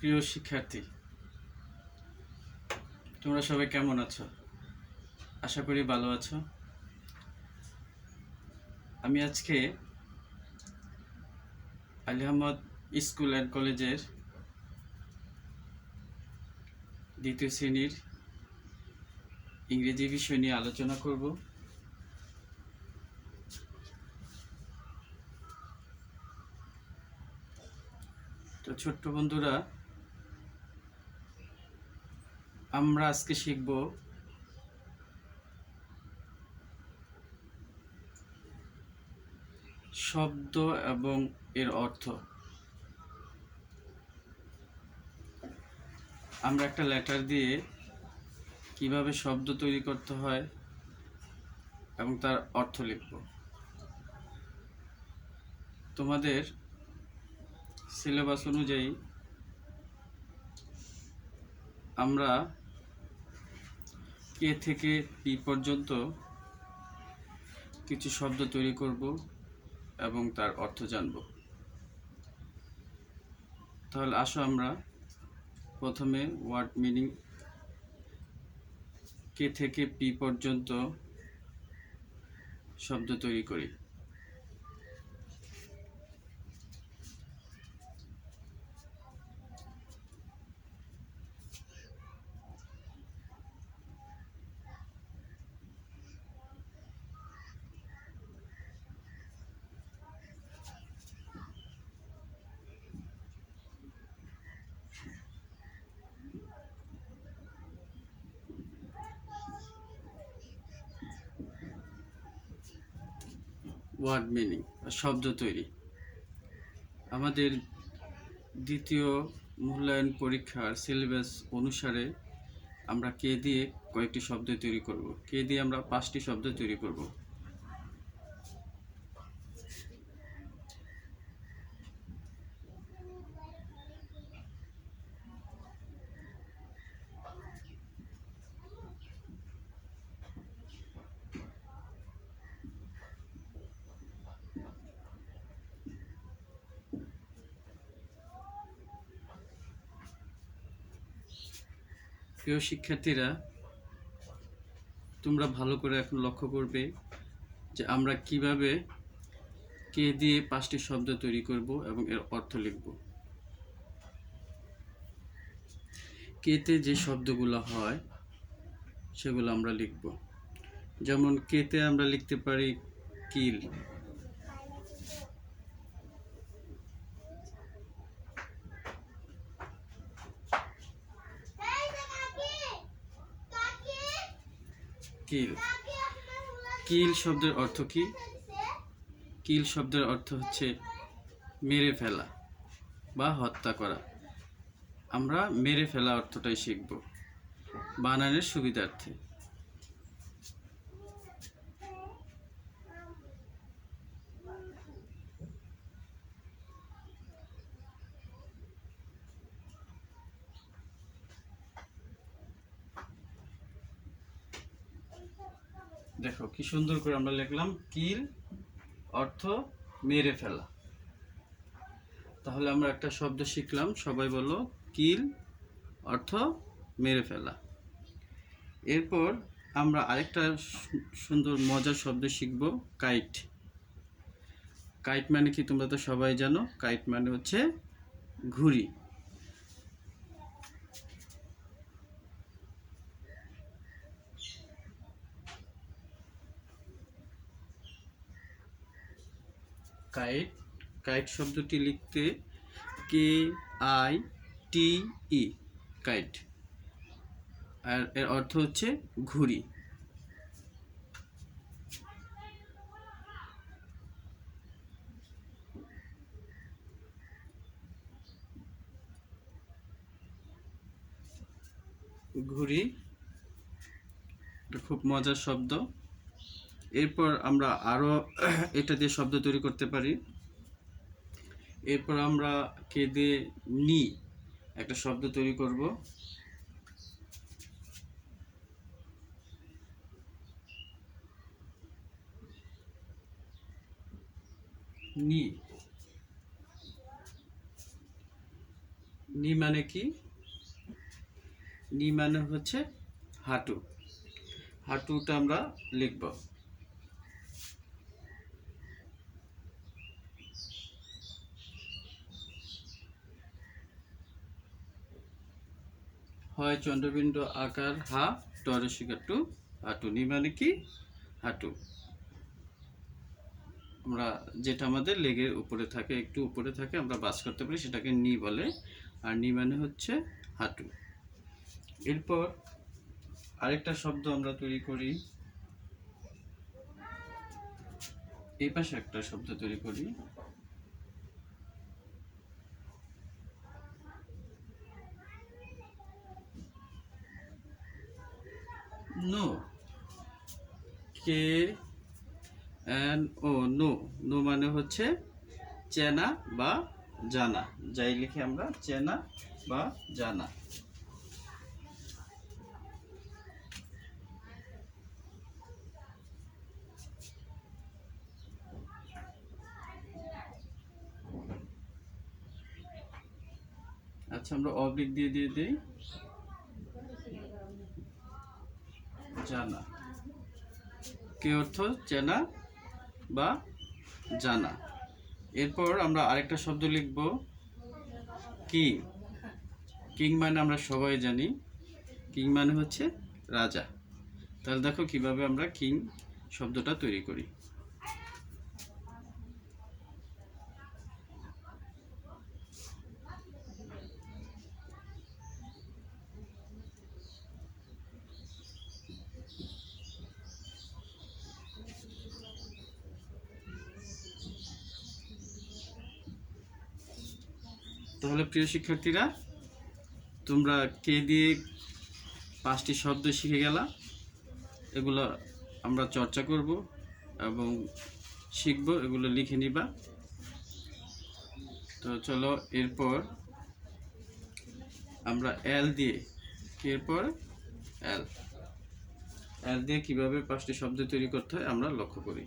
প্রিয় শিক্ষার্থী, তোমরা সবাই কেমন আছো? আশা করি ভালো আছো। আমি আজকে আলী আহমদ স্কুল অ্যান্ড কলেজের দ্বিতীয় শ্রেণীর ইংরেজি বিষয় নিয়ে আলোচনা করব। তো ছোট্ট বন্ধুরা, আমরা আজকে শিখব শব্দ এবং এর অর্থ। আমরা একটা লেটার দিয়ে কিভাবে শব্দ তৈরি করতে হয় এবং তার অর্থ লিখব। তোমাদের সিলেবাস অনুযায়ী আমরা কে থেকে পি পর্যন্ত কিছু শব্দ তৈরি করব এবং তার অর্থ জানব। তাহলে আসো আমরা প্রথমে ওয়ার্ড মিনিং কে থেকে পি পর্যন্ত শব্দ তৈরি করি। ওয়ার্ড মিনিং শব্দ তৈরি। আমাদের দ্বিতীয় মূল্যায়ন পরীক্ষার সিলেবাস অনুসারে আমরা কে দিয়ে কয়েকটি শব্দ তৈরি করব। কে দিয়ে আমরা 5টি শব্দ তৈরি করব। প্রিয় শিক্ষার্থীরা, তোমরা ভালো করে এখন লক্ষ্য করবে যে আমরা কিভাবে কে দিয়ে 5টি শব্দ তৈরি করব এবং এর অর্থ লিখব। কেতে যে শব্দগুলো হয় সেগুলো আমরা লিখব। যেমন কেতে আমরা লিখতে পারি কিল, কিল। কিল শব্দের অর্থ কি? কিল শব্দের অর্থ হচ্ছে মেরে ফেলা বা হত্যা করা। আমরা মেরে ফেলা অর্থটাই শিখব বানানের সুবিধার্থে। দেখো কি সুন্দর করে আমরা লিখলাম কিল অর্থ মেরে ফেলা। তাহলে আমরা একটা শব্দ শিখলাম, সবাই বলো কিল অর্থ মেরে ফেলা। এরপর আমরা আরেকটা সুন্দর মজার শব্দ শিখব, কাইট। কাইট মানে কি তোমরা তো সবাই জানো, কাইট মানে হচ্ছে ঘুড়ি। কাইট, কাইট শব্দটি লিখতে KITE, কাইট, আর এর অর্থ হচ্ছে ঘুড়ি। ঘুড়ি খুব মজার শব্দ। এরপর আমরা আরো এটা দিয়ে শব্দ তৈরি করতে পারি। এরপর আমরা কে দিয়ে নি একটা শব্দ তৈরি করব। নি, নি মানে কি? নি মানে হচ্ছে হাঁটু। হাঁটুটা আমরা লিখব। হয় চন্দ্রবিন্দু আকার হা টরসিকা টু হাঁটু। নি মানে কি? হাঁটু। আমরা যেটা আমাদের লেগের উপরে থাকে, একটু উপরে থাকে, আমরা বাস করতে পারি, সেটাকে নি বলে। আর নি মানে হচ্ছে হাঁটু। এরপর আরেকটা শব্দ আমরা তৈরি করি, এই পাশে একটা শব্দ তৈরি করি। Know, K N O, know. Know মানে হচ্ছে চেনা বা জানা, যাই লিখে আমরা চেনা বা জানা। আচ্ছা, আমরা অবলিক দিয়ে দিই জানা। কি অর্থ? চেনা বা জানা। এরপর আমরা আরেকটা শব্দ লিখব, কিং। কিং মানে আমরা সবাই জানি, কিং মানে হচ্ছে রাজা। তাহলে দেখো কিভাবে আমরা কিং শব্দটা তৈরি করি। তাহলে প্রিয় শিক্ষার্থীরা, তোমরা কে দিয়ে 5টি শব্দ শিখে গেলা। এগুলো আমরা চর্চা করব এবং শিখব, এগুলো লিখে নিবা। তো চলো, এরপর আমরা এল দিয়ে, এরপর এল এল দিয়ে কিভাবে 5টি শব্দ তৈরি করতে হয় আমরা লক্ষ্য করি।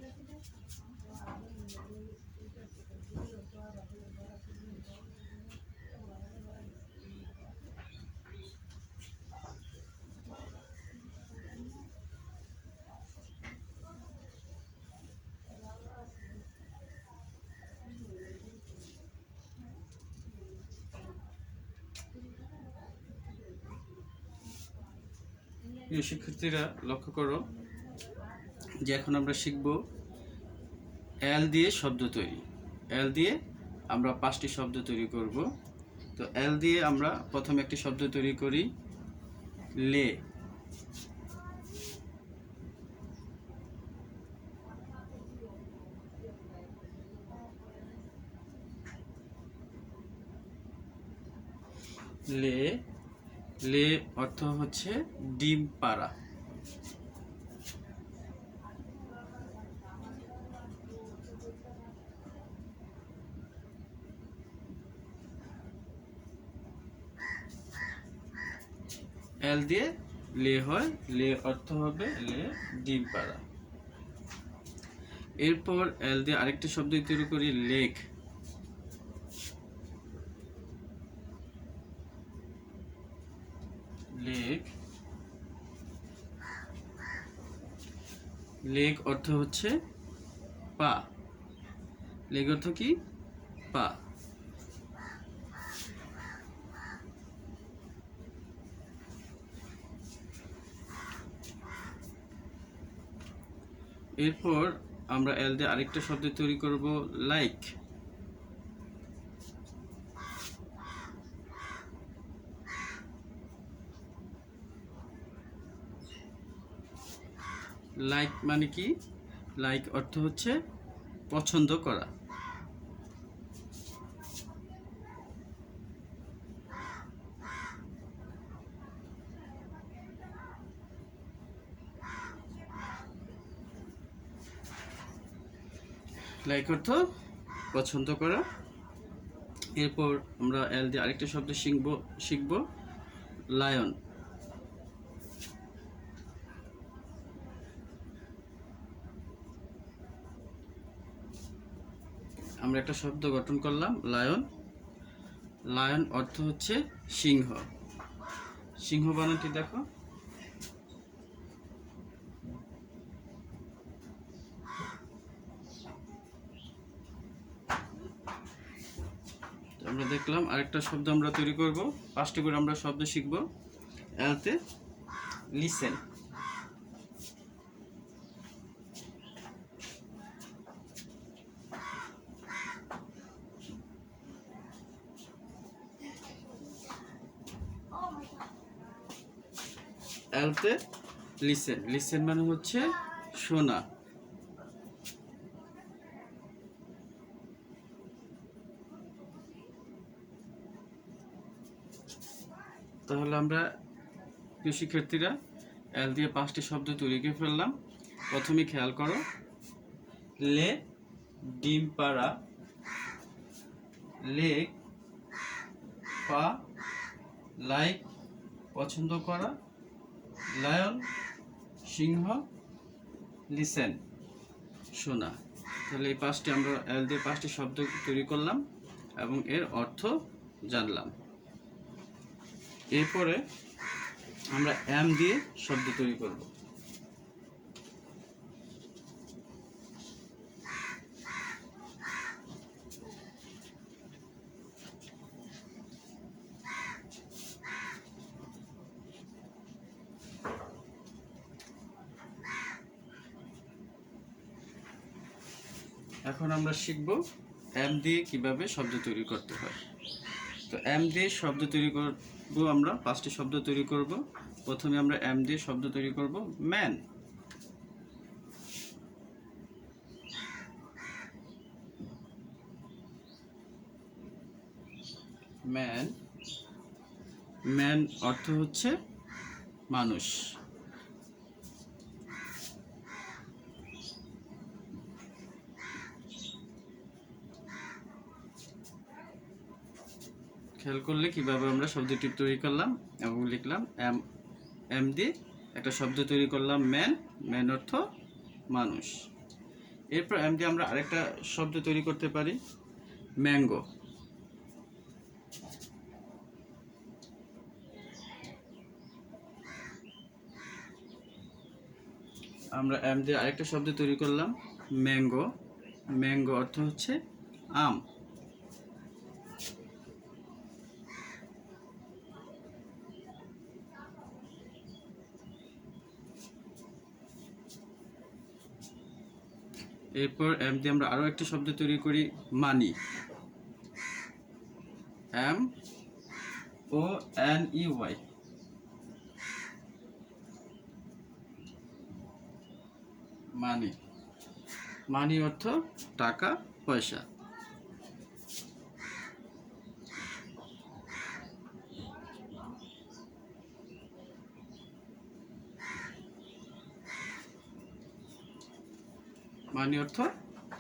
প্রিয় শিক্ষার্থীরা, লক্ষ্য করো যে এখন আমরা শিখব এল দিয়ে শব্দ তৈরি। এল দিয়ে আমরা 5টি শব্দ তৈরি করব। তো এল দিয়ে আমরা প্রথমে একটি শব্দ তৈরি করি, লে। লে, লে অর্থ হচ্ছে ডিম পাড়া। এল দিয়ে লে হয়, লে অর্থ হবে লে ডিম পাড়া। এরপর এল দিয়ে আরেকটি শব্দ তৈরি করি, লেক। লেক, লেগ অর্থ হচ্ছে পা। লেগ অর্থ কি? পা। এরপর আমরা এল দিয়ে আরেকটা শব্দ তৈরি করব, লাইক। লাইক মানে কি? লাইক অর্থ হচ্ছে পছন্দ করা। লাইক অর্থ পছন্দ করা। এরপর আমরা এল দিয়ে আরেকটা শব্দ শিখব, লায়ন। আমরা একটা শব্দ গঠন করলাম, লায়ন। লায়ন অর্থ হচ্ছে সিংহ। সিংহ বানানটি দেখো। আমরা দেখলাম আরেকটা শব্দ আমরা তৈরি করব, 5টি করে আমরা শব্দ শিখব। এলতে লিসেন। এলতে লিসেন, লিসেন মানে হচ্ছে শোনা। তাহলে আমরা প্রিয় শিক্ষার্থীরা এল দিয়ে 5টি শব্দ তৈরি করে ফেললাম। প্রথমে খেয়াল করো, লে ডিম পাড়া, লেগ পা, লাইক পছন্দ করা, লায়ন সিংহ, লিসেন শোনা। তাহলে এই 5টি আমরা এল দিয়ে 5টি শব্দ তৈরি করলাম এবং এর অর্থ জানলাম। এরপরে আমরা এম দিয়ে শব্দ তৈরি করব। এখন আমরা শিখব এম দিয়ে কিভাবে শব্দ তৈরি করতে হয়। তো এম দিয়ে শব্দ তৈরি করব, আমরা 5টি শব্দ তৈরি করব। প্রথমে আমরা এম দিয়ে শব্দ তৈরি করব ম্যান। ম্যান, ম্যান অর্থ হচ্ছে মানুষ। খেয়াল করলে কিভাবে আমরা শব্দটি তৈরি করলাম এবং লিখলাম এম, এম দিয়ে একটা শব্দ তৈরি করলাম ম্যান, ম্যান অর্থ মানুষ। এরপর এম দিয়ে আমরা আরেকটা শব্দ তৈরি করতে পারি ম্যাঙ্গো। আমরা এম দিয়ে আরেকটা শব্দ তৈরি করলাম ম্যাঙ্গো, ম্যাঙ্গো অর্থ হচ্ছে আম। এরপর এম দিয়ে আমরা আরো একটা শব্দ তৈরি করি money. M O N E Y, money. Money অর্থ টাকা পয়সা। মানি অর্থ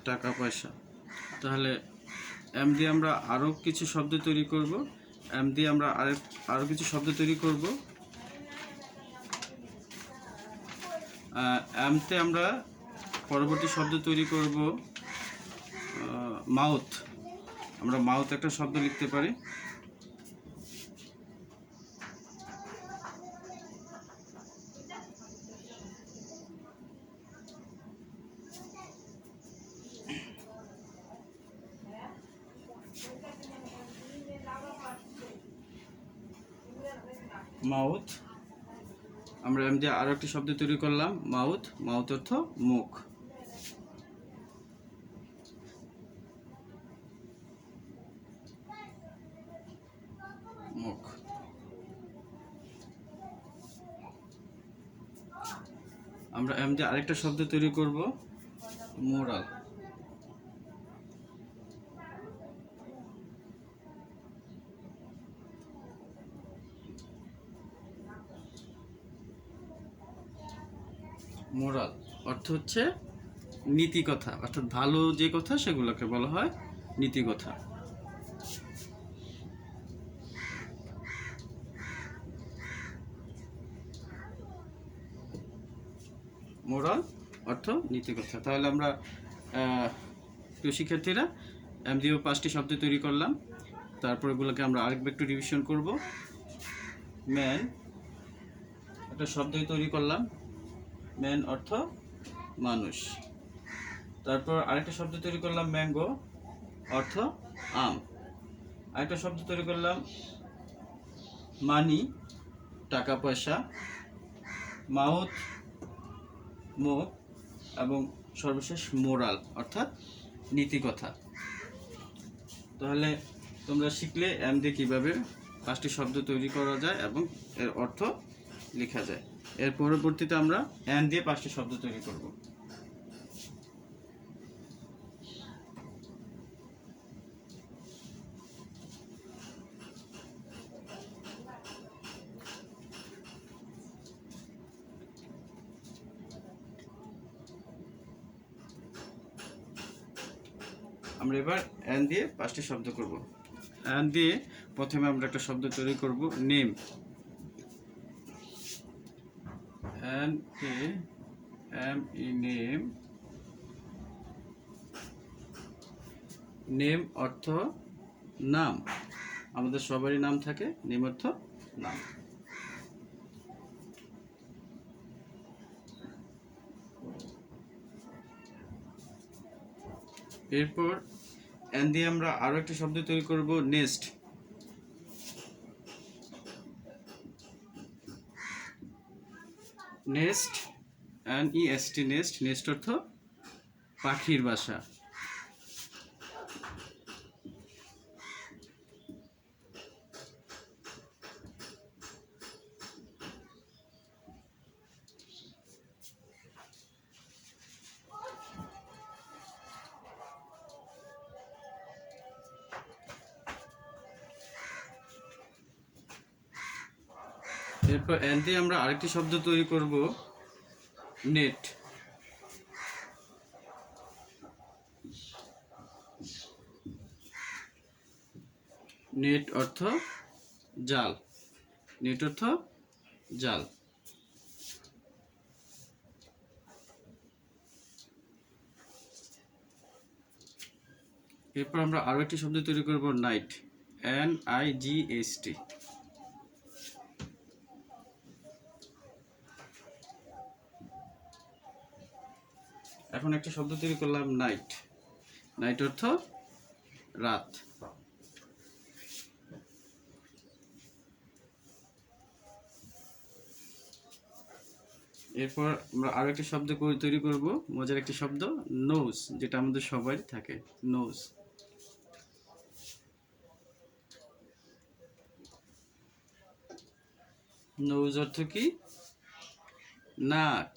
টাকা পয়সা। তাহলে এম দিয়ে আমরা আরো কিছু শব্দ তৈরি করব। এম দিয়ে আমরা আরো কিছু শব্দ তৈরি করব। এমতে আমরা পরবর্তী শব্দ তৈরি করব মাউথ। আমরা মাউথ একটা শব্দ লিখতে পারি। মাউথ, আমরা এম দিয়ে আরো একটি শব্দ তৈরি করলাম মাউথ, মাউথ অর্থ মুখ। মুখ। আমরা এম দিয়ে আরেকটা শব্দ তৈরি করব মোরাল। মোরাল অর্থ হচ্ছে নীতি কথা, অর্থাৎ ভালো যে কথা সেগুলোকে বলা হয় নীতি কথা। মোরাল অর্থ নীতি কথা। তাহলে আমরা প্রিয় শিক্ষার্থীরা এম দিয়ে 5টি শব্দ তৈরি করলাম। তারপর এগুলোকে আমরা আরেকবার একটু রিভিশন করব। ম্যান, একটা শব্দই তৈরি করলাম, ম্যান অর্থ মানুষ। তারপর আরেকটা শব্দ তৈরি করলাম ম্যাঙ্গো, অর্থ আম। আরেকটা শব্দ তৈরি করলাম মানি, টাকা পয়সা। মাউথ, মুখ। এবং সর্বশেষ মোরাল, অর্থাৎ নীতিকথা। তাহলে তোমরা শিখলে এম দিয়ে কীভাবে 5টি শব্দ তৈরি করা যায় এবং এর অর্থ লেখা যায়। এর পরবর্তীতে আমরা এন দিয়ে 5টি শব্দ তৈরি করব। আমরা এবার এন দিয়ে 5টি শব্দ করব। এন দিয়ে প্রথমে আমরা একটা শব্দ তৈরি করব, name. N A M E, name. Name অর্থ নাম, আমাদের সবারই নাম থাকে, নেম অর্থ নাম। এরপর এন দিয়ে আমরা আরো একটা শব্দ তৈরি করব, nest. Nest, N E S T, nest. Nest অর্থ পাখির বাসা। এরপর এন দিয়ে আমরা আরেকটি শব্দ তৈরি করব, নেট। নেট অর্থ জাল, নেট অর্থ জাল। এরপর আমরা আরো একটি শব্দ তৈরি করব, night. N I G S T. এখন একটা শব্দ তৈরি করলাম, নাইট। নাইট অর্থ রাত। এরপর আমরা আরো একটা শব্দ তৈরি করব, মজার একটি শব্দ, নোজ, যেটা আমাদের সবাই থাকে, নোজ। নোজ অর্থ কি? নাক।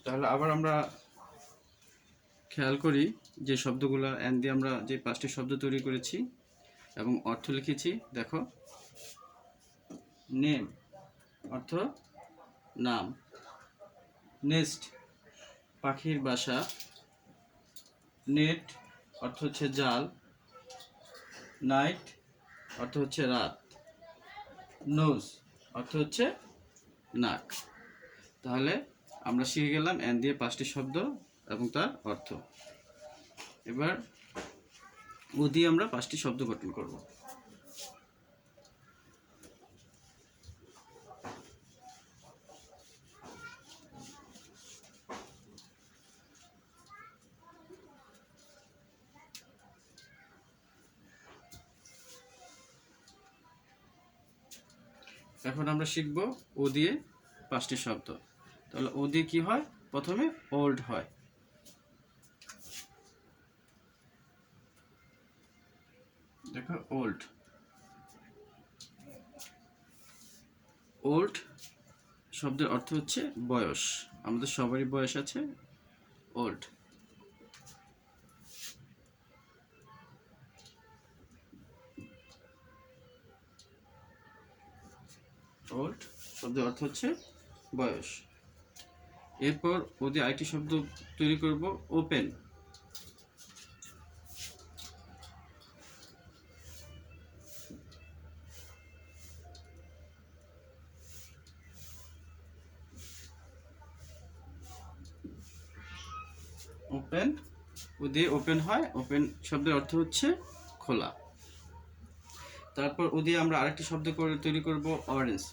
তাহলে আবার আমরা খেয়াল করি যে শব্দগুলো এন দিয়ে আমরা যে 5টি শব্দ তৈরি করেছি এবং অর্থ লিখেছি। দেখো, নেম অর্থ নাম, নেস্ট পাখির বাসা, নেট অর্থ হচ্ছে জাল, নাইট অর্থ হচ্ছে রাত, নোজ অর্থ হচ্ছে নাক। তাহলে আমরা শিখে গেলাম এন দিয়ে 5টি শব্দ এবং তার অর্থ। এবার ও দিয়ে আমরা 5টি শব্দ গঠন করব। এখন আমরা শিখব ও দিয়ে 5টি শব্দ। তাহলে ও দিয়ে কি হয়? প্রথমে ওল্ড হয়। দেখো, ওল্ড। ওল্ড শব্দের অর্থ হচ্ছে বয়স, আমাদের সবারই বয়স আছে, ওল্ড। ওল্ড শব্দের অর্থ হচ্ছে বয়স। এরপর ওদের আরেকটি শব্দ তৈরি করব, ওপেন। ওপেন ও দিয়ে ওপেন হয়, ওপেন শব্দের অর্থ হচ্ছে খোলা। তারপর ও দিয়ে আমরা আরেকটি শব্দ তৈরি করব অরেঞ্জ।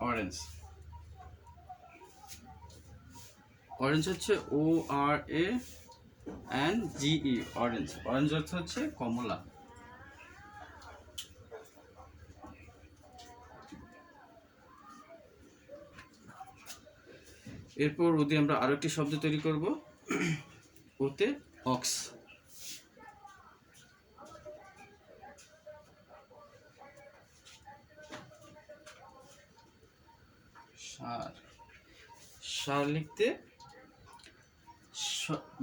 অরেঞ্জ, অরেঞ্জ হচ্ছে ORANGE, অরেঞ্জ। অরেঞ্জ অর্থ হচ্ছে কমলা। এরপর ওতে আমরা আরো একটি শব্দ তৈরি করব, ওতে অক্স। সার, সার লিখতে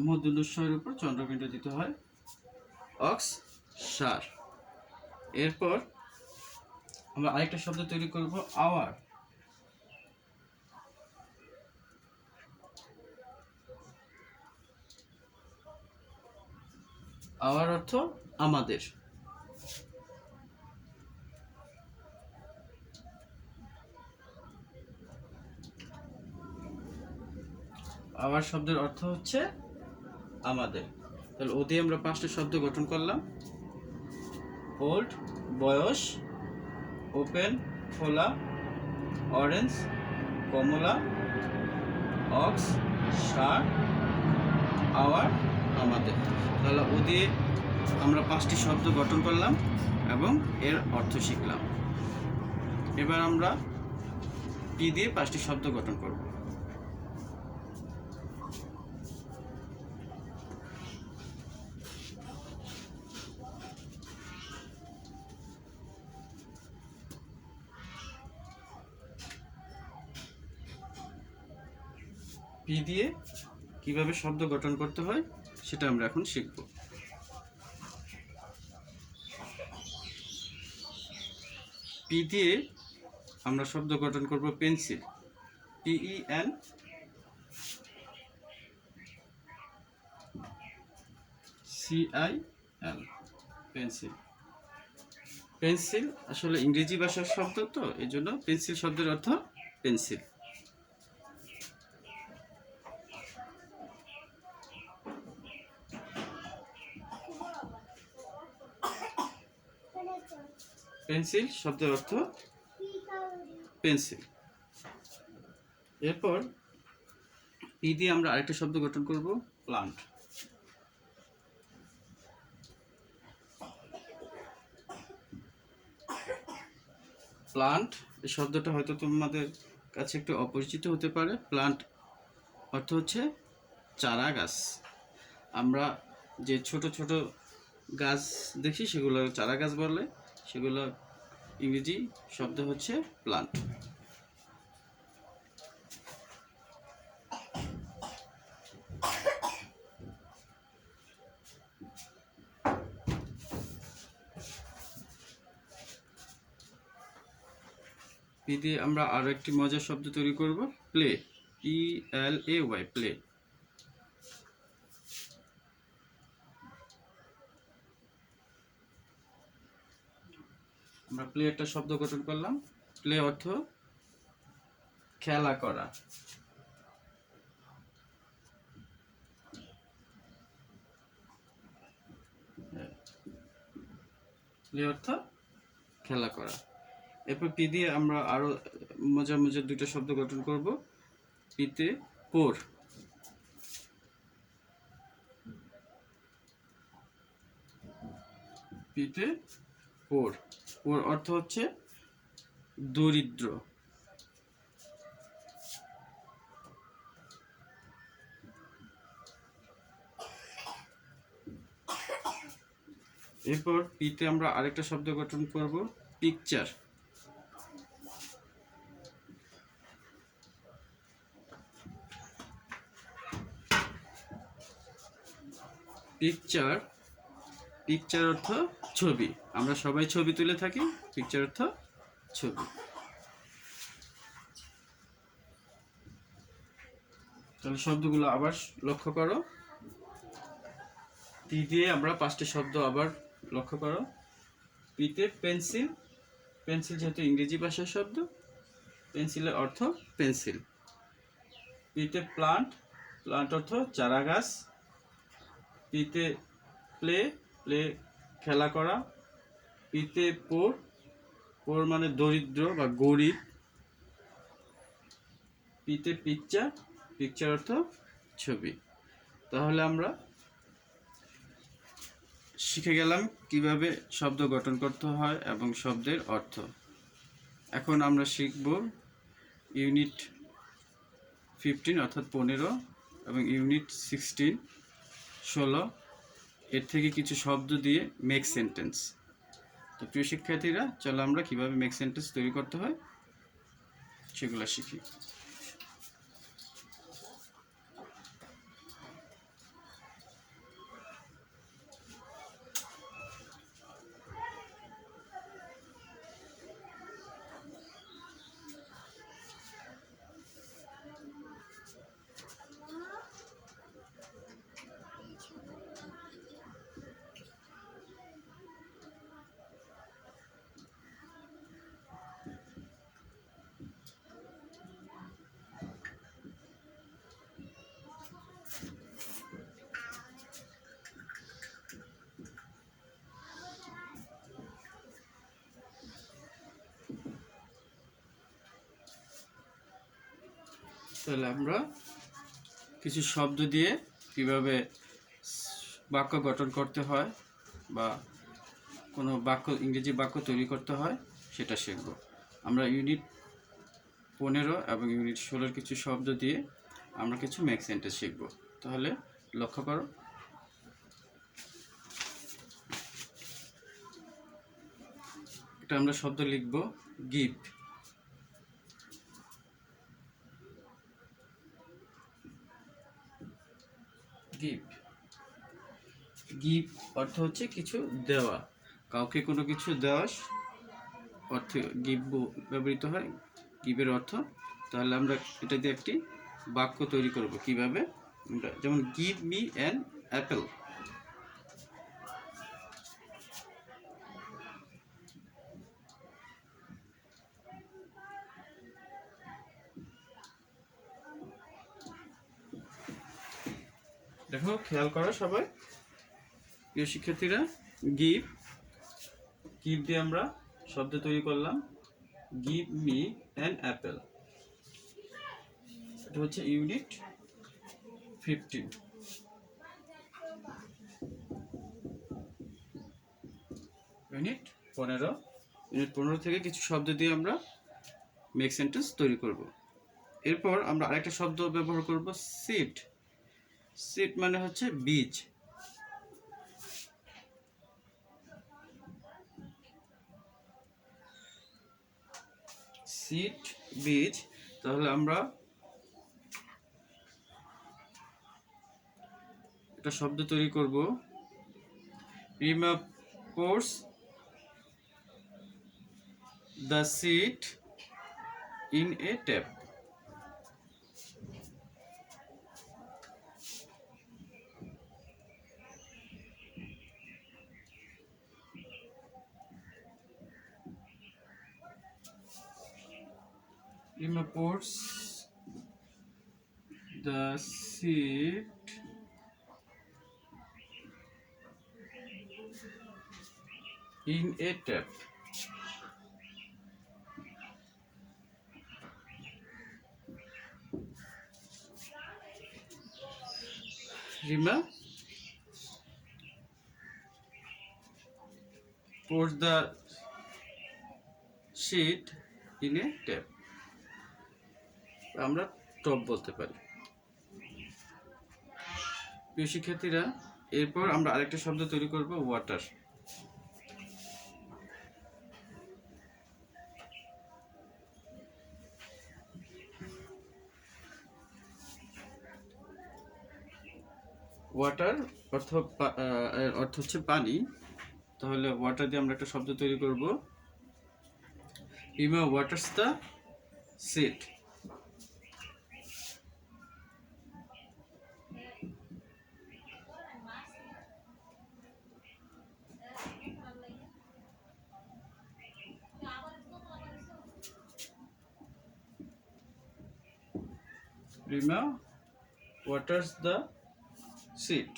মূর্ধন্য উপর চন্দ্রবিন্দু দিতে হয়, অক্স, সার। এরপর আমরা আরেকটা শব্দ তৈরি করব আওয়ার। আওয়ার অর্থ আমাদের। আওয়ার শব্দের অর্থ হচ্ছে আমাদের। তাহলে ও দিয়ে আমরা 5টা শব্দ গঠন করলাম, ওল্ড বয়স, ওপেন খোলা, অরেঞ্জ কমলা, অক্স সার, আওয়ার আমাদের। তাহলে ও দিয়ে আমরা 5টি শব্দ গঠন করলাম এবং এর অর্থ শিখলাম। এবার আমরা পি দিয়ে 5টি শব্দ গঠন করব। পি দিয়ে কিভাবে শব্দ গঠন করতে হয় সেটা আমরা এখন শিখব। পি দিয়ে আমরা শব্দ গঠন করব পেন্সিল, PENCIL, পেন্সিল। পেন্সিল আসলে ইংরেজি ভাষার শব্দ, তো এই জন্য পেন্সিল শব্দের অর্থ পেন্সিল। পেন্সিল শব্দের অর্থ পেন্সিল। এরপর পি দিয়ে আমরা আরেকটা শব্দ গঠন করব প্লান্ট। প্লান্ট এই শব্দটা হয়তো তোমাদের কাছে একটু অপরিচিত হতে পারে। প্লান্ট অর্থ হচ্ছে চারা গাছ। আমরা যে ছোট ছোট গাছ দেখি সেগুলো চারা গাছ বলে, সেগুলো ইংরেজি শব্দ হচ্ছে প্লান্ট। পি দিয়ে আমরা আরো একটি মজার শব্দ তৈরি করব, প্লে, PLAY, প্লে। আমরা প্লে একটা শব্দ গঠন করলাম। প্লে অর্থ খেলা করা। প্লে অর্থ খেলা করা। এরপর পি দিয়ে আমরা আরো মজার মজার 2টা শব্দ গঠন করব। পিতে পোর, পিতে পোর। পোর অর্থ হচ্ছে দরিদ্র। এরপর পিতে আমরা আরেকটা শব্দ গঠন করব, পিকচার। পিকচার, পিকচার অর্থ ছবি। আমরা সবাই ছবি তুলে থাকি, পিকচার অর্থ ছবি। তাহলে শব্দগুলো আবার লক্ষ্য করো। পি দিয়ে আমরা 5টি শব্দ আবার লক্ষ্য করো। পিতে পেন্সিল, পেন্সিল যেহেতু ইংরেজি ভাষার শব্দ, পেন্সিলের অর্থ পেন্সিল। পিতে প্লান্ট, প্লান্ট অর্থ চারা গাছ। পিতে প্লে, প্লে খেলা করা। পিতে পোর, পোর মানে দরিদ্র বা গরিব। পিতে পিকচার, পিকচার অর্থ ছবি। তাহলে আমরা শিখে গেলাম কিভাবে শব্দ গঠন করতে হয় এবং শব্দের অর্থ। এখন আমরা শিখব ইউনিট 15 অর্থাৎ 15 এবং ইউনিট 16 16 এর থেকে কিছু শব্দ দিয়ে মেক সেন্টেন্স। তো প্রিয় শিক্ষার্থীরা, চলো আমরা কিভাবে মেক সেন্টেন্স তৈরি করতে হয় সেগুলো শিখি। তাহলে আমরা কিছু শব্দ দিয়ে কিভাবে বাক্য গঠন করতে হয় বা কোনো বাক্য, ইংরেজি বাক্য তৈরি করতে হয় সেটা শিখব। আমরা ইউনিট 15 এবং ইউনিট 16 কিছু শব্দ দিয়ে আমরা কিছু মেক সেন্টেন্স শিখব। তাহলে লক্ষ্য করো, এটা আমরা শব্দ লিখব গিভ। গিভ, গিভ অর্থ হচ্ছে কিছু দেওয়া, কাউকে কোনো কিছু দেওয়া অর্থে গিভ ব্যবহৃত হয়, গিভের অর্থ। তাহলে আমরা এটা দিয়ে একটি বাক্য তৈরি করব কিভাবে, যেমন গিভ মি অ্যান অ্যাপেল। দেখো, খেয়াল করো সবাই, প্রিয় শিক্ষার্থীরা, গিভ, গিভ দিয়ে আমরা শব্দ তৈরি করলাম গিভ মি অ্যান অ্যাপেল। এটা হচ্ছে ইউনিট 15। ইউনিট 15, ইউনিট 15 থেকে কিছু শব্দ দিয়ে আমরা মেক সেন্টেন্স তৈরি করব। এরপর আমরা আরেকটা শব্দ ব্যবহার করব, সিড। সিড মানে হচ্ছে বীজ। সিড, বীজ। তাহলে আমরা একটা শব্দ তৈরি করব, Rima pours the seed in a tap. Rima pours the seed in a tap. Rima pours the seed in a tap. আমরা টপ বলতে পারি। প্রিয় শিক্ষার্থীরা, এরপর আমরা আরেকটা শব্দ তৈরি করব, ওয়াটার। ওয়াটার অর্থ হচ্ছে পানি। তাহলে ওয়াটার দিয়ে আমরা একটা শব্দ তৈরি করব, Rima waters the seed. Rima waters the seed.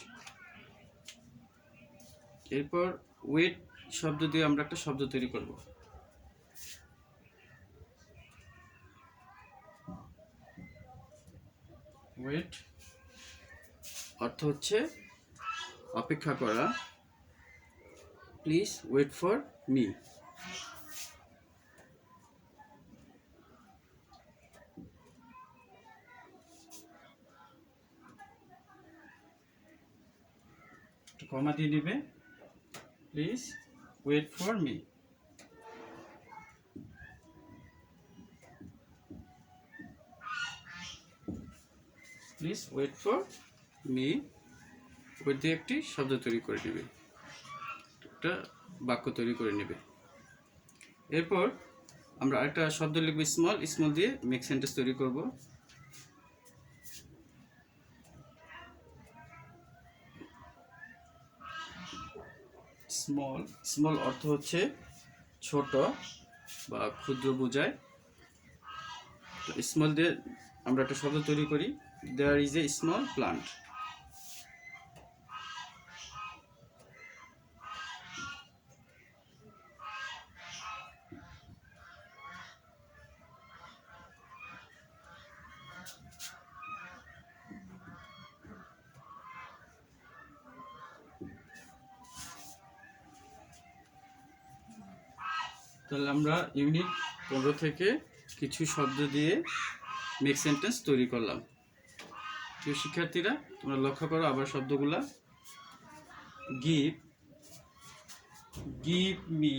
এরপর ওয়েট শব্দ দিয়ে আমরা একটা শব্দ তৈরি করব। ওয়েট অর্থ হচ্ছে অপেক্ষা করা। Please wait for me. Comma দিয়ে নেবে, please wait for me. Please wait for me. Wait দিয়ে একটি শব্দ তৈরি করে নেবে, একটা বাক্য তৈরি করে নেবে। এরপর আমরা একটা শব্দ লিখব স্মল। স্মল দিয়ে মেক সেন্টেন্স তৈরি করব। স্মল, স্মল অর্থ হচ্ছে ছোট বা ক্ষুদ্র বোঝায়। তো স্মল দিয়ে আমরা একটা শব্দ তৈরি করি, there is a small plant. তাহলে আমরা ইউনিট 15 থেকে কিছু শব্দ দিয়ে মেক সেন্টেন্স তৈরি করলাম। প্রিয় শিক্ষার্থীরা, তোমরা লক্ষ্য করো আবার শব্দগুলা। Give, give me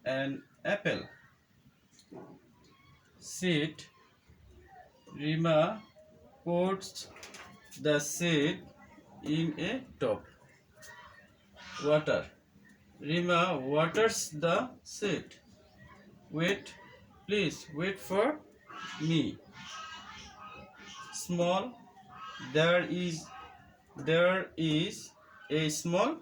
an Apple. Seed, Rima puts the seed in a tub. Water, Rima waters the seed. Wait, please wait for me. Small, there is a small